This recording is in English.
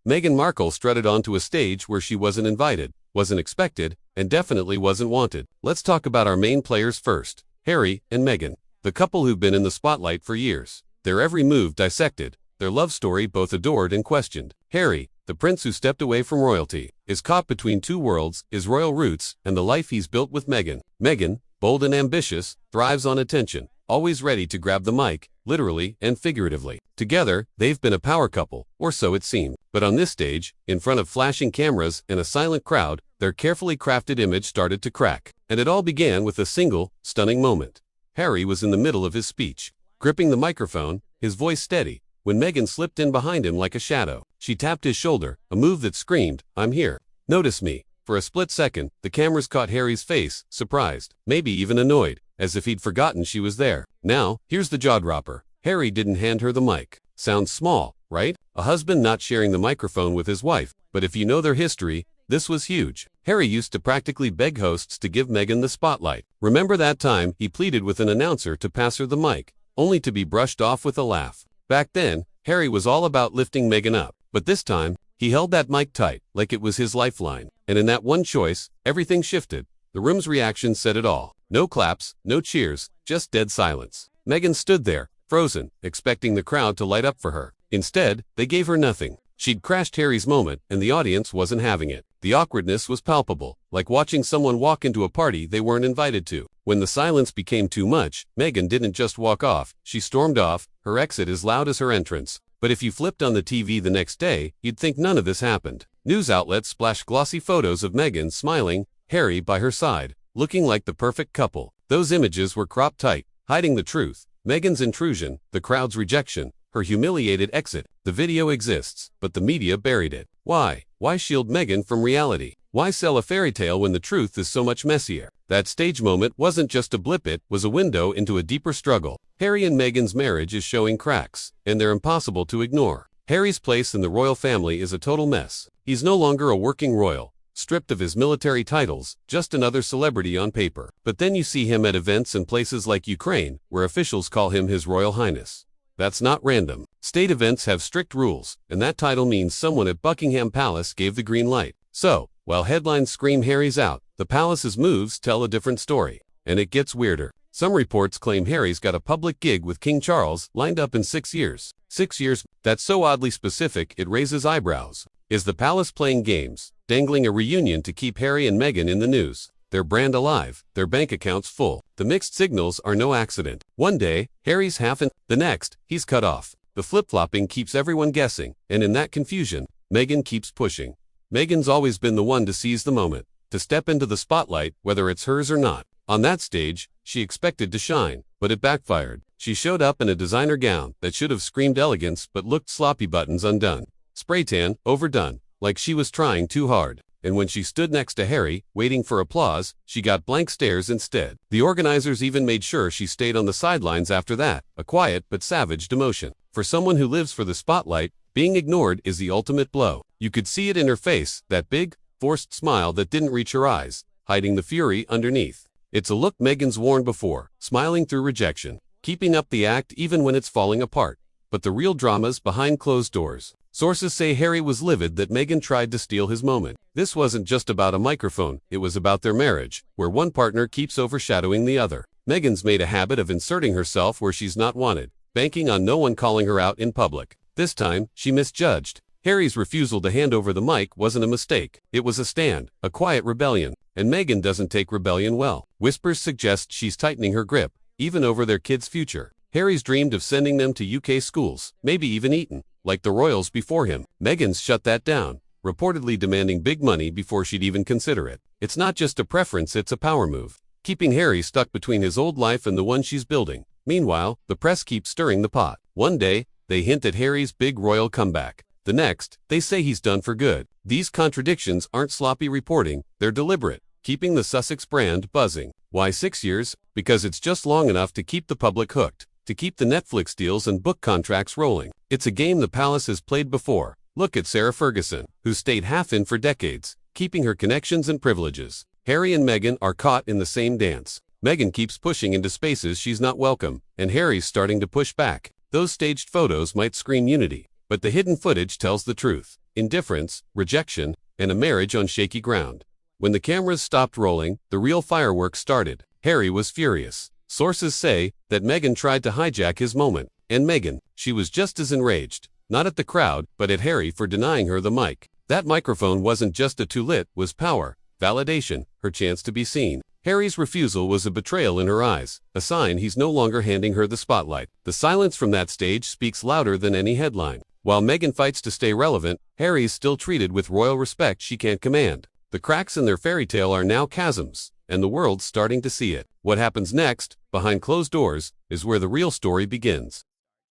Meghan Markle strutted onto a stage where she wasn't invited, wasn't expected, and definitely wasn't wanted. Let's talk about our main players first. Harry and Meghan, the couple who've been in the spotlight for years. Their every move dissected, their love story both adored and questioned. Harry, the prince who stepped away from royalty, is caught between two worlds, his royal roots and the life he's built with Meghan. Meghan, bold and ambitious, thrives on attention, always ready to grab the mic, literally and figuratively. Together, they've been a power couple, or so it seemed. But on this stage, in front of flashing cameras and a silent crowd, their carefully crafted image started to crack. And it all began with a single, stunning moment. Harry was in the middle of his speech, gripping the microphone, his voice steady, when Meghan slipped in behind him like a shadow. She tapped his shoulder, a move that screamed, "I'm here. Notice me." For a split second, the cameras caught Harry's face, surprised, maybe even annoyed, as if he'd forgotten she was there. Now, here's the jaw-dropper. Harry didn't hand her the mic. Sounds small, right? A husband not sharing the microphone with his wife, but if you know their history, this was huge. Harry used to practically beg hosts to give Meghan the spotlight. Remember that time he pleaded with an announcer to pass her the mic, only to be brushed off with a laugh. Back then, Harry was all about lifting Meghan up, but this time, he held that mic tight, like it was his lifeline. And in that one choice, everything shifted. The room's reaction said it all. No claps, no cheers, just dead silence. Meghan stood there, frozen, expecting the crowd to light up for her. Instead, they gave her nothing. She'd crashed Harry's moment, and the audience wasn't having it. The awkwardness was palpable, like watching someone walk into a party they weren't invited to. When the silence became too much, Meghan didn't just walk off, she stormed off, her exit as loud as her entrance. But if you flipped on the TV the next day, you'd think none of this happened. News outlets splashed glossy photos of Meghan smiling, Harry by her side, looking like the perfect couple. Those images were cropped tight, hiding the truth. Meghan's intrusion, the crowd's rejection, her humiliated exit. The video exists, but the media buried it. Why? Why shield Meghan from reality? Why sell a fairy tale when the truth is so much messier? That stage moment wasn't just a blip, it was a window into a deeper struggle. Harry and Meghan's marriage is showing cracks, and they're impossible to ignore. Harry's place in the royal family is a total mess. He's no longer a working royal, stripped of his military titles, just another celebrity on paper. But then you see him at events in places like Ukraine, where officials call him His Royal Highness. That's not random. State events have strict rules, and that title means someone at Buckingham Palace gave the green light. So, while headlines scream Harry's out, the palace's moves tell a different story. And it gets weirder. Some reports claim Harry's got a public gig with King Charles lined up in 6 years. 6 years? That's so oddly specific it raises eyebrows. Is the palace playing games, dangling a reunion to keep Harry and Meghan in the news? Their brand alive, their bank accounts full. The mixed signals are no accident. One day, Harry's half in, the next, he's cut off. The flip-flopping keeps everyone guessing, and in that confusion, Meghan keeps pushing. Meghan's always been the one to seize the moment, to step into the spotlight, whether it's hers or not. On that stage, she expected to shine, but it backfired. She showed up in a designer gown that should have screamed elegance but looked sloppy, buttons undone, spray tan, overdone, like she was trying too hard. And when she stood next to Harry, waiting for applause, she got blank stares instead. The organizers even made sure she stayed on the sidelines after that, a quiet but savage demotion. For someone who lives for the spotlight, being ignored is the ultimate blow. You could see it in her face, that big, forced smile that didn't reach her eyes, hiding the fury underneath. It's a look Meghan's worn before, smiling through rejection, keeping up the act even when it's falling apart. But the real drama's behind closed doors. Sources say Harry was livid that Meghan tried to steal his moment. This wasn't just about a microphone, it was about their marriage, where one partner keeps overshadowing the other. Meghan's made a habit of inserting herself where she's not wanted, banking on no one calling her out in public. This time, she misjudged. Harry's refusal to hand over the mic wasn't a mistake. It was a stand, a quiet rebellion. And Meghan doesn't take rebellion well. Whispers suggest she's tightening her grip, even over their kids' future. Harry's dreamed of sending them to UK schools, maybe even Eton, like the royals before him. Meghan's shut that down, reportedly demanding big money before she'd even consider it. It's not just a preference, it's a power move, keeping Harry stuck between his old life and the one she's building. Meanwhile, the press keeps stirring the pot. One day, they hint at Harry's big royal comeback. The next, they say he's done for good. These contradictions aren't sloppy reporting, they're deliberate, keeping the Sussex brand buzzing. Why 6 years? Because it's just long enough to keep the public hooked, to keep the Netflix deals and book contracts rolling. It's a game the palace has played before. Look at Sarah Ferguson, who stayed half in for decades, keeping her connections and privileges. Harry and Meghan are caught in the same dance. Meghan keeps pushing into spaces she's not welcome, and Harry's starting to push back. Those staged photos might scream unity, but the hidden footage tells the truth. indifference, rejection, and a marriage on shaky ground. When the cameras stopped rolling, the real fireworks started. Harry was furious. Sources say that Meghan tried to hijack his moment. And Meghan, she was just as enraged. Not at the crowd, but at Harry for denying her the mic. That microphone wasn't just a tool, was power, validation, her chance to be seen. Harry's refusal was a betrayal in her eyes, a sign he's no longer handing her the spotlight. The silence from that stage speaks louder than any headline. While Meghan fights to stay relevant, Harry's still treated with royal respect she can't command. The cracks in their fairy tale are now chasms, and the world's starting to see it. What happens next, behind closed doors, is where the real story begins.